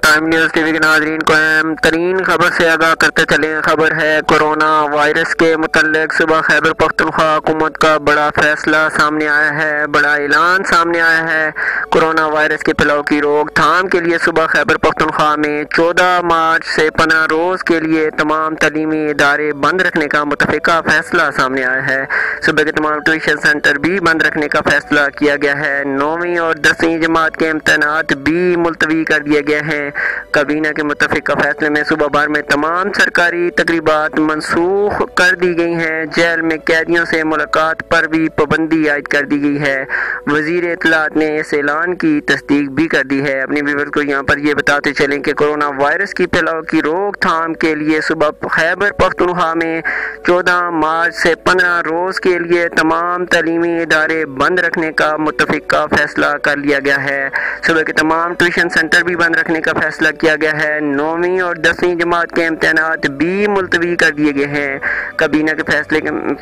Time news T V کے ناظرین کو اہم ترین خبر سے آگاہ کرتے چلیں۔ خبر ہے کورونا وائرس کے متعلق صبح خیبر پختونخوا حکومت کا بڑا فیصلہ سامنے آیا ہے، بڑا اعلان سامنے آیا ہے۔ کورونا وائرس کے پھیلاؤ کی روک تھام کے لیے صبح خیبر پختونخوا میں 14 مارچ سے 15 روز کے لیے تمام تعلیمی ادارے بند رکھنے کا متفقہ فیصلہ سامنے آیا ہے۔ صبح کے تمام ٹیوشن سینٹر بھی بند رکھنے کا فیصلہ کیا گیا ہے۔ 9ویں اور 10ویں جماعت کے امتحانات بھی ملتوی کر دیے گئے ہیں۔ کابینہ کے متفقہ فیصلے میں صوبہ بھر میں تمام سرکاری تقریبات منسوخ کر دی گئی ہیں۔ جیل میں قیدیوں سے ملاقات پر بھی پابندی عائد کر دی گئی ہے۔ وزیر اطلاعات نے اس اعلان کی تصدیق بھی کر دی ہے۔ اپنے ویورز کو یہاں پر یہ بتاتے چلیں کہ کورونا وائرس کی پھیلاؤ کی روک تھام کے لیے صبح خیبر پختونخوا میں 14 مارچ سے 15 روز کے لیے تمام تعلیمی ادارے بند رکھنے کا متفقہ فیصلہ کر لیا گیا ہے۔ صبح کے تمام ٹیوشن سینٹر بھی بند رکھنے کا فیصلہ کیا گیا ہے۔ 9ویں اور 10ویں جماعت کے امتحانات بھی ملتوی کر دیے گئے ہیں۔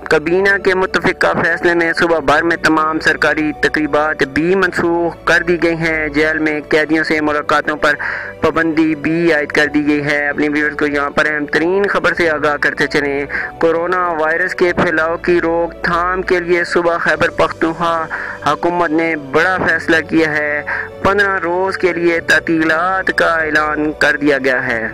کابینہ کے متفقہ فیصلے میں صوبہ بھر میں تمام سرکاری تقریبات بھی منسوخ کر دی گئی ہیں۔ جیل میں قیدیوں سے ملاقاتوں پر پابندی بھی عائد کر دی گئی ہے۔ اپنے ویورز کو یہاں پر اہم ترین خبر سے آگاہ کرتے چلیں۔ کورونا وائرس کے پھیلاؤ کی روک تھام کے لیے صوبہ خیبر پختونخوا حکومت نے بڑا فیصلہ کیا ہے۔ 15 روز کے لیے تعطیلات کا اعلان کر دیا گیا ہے۔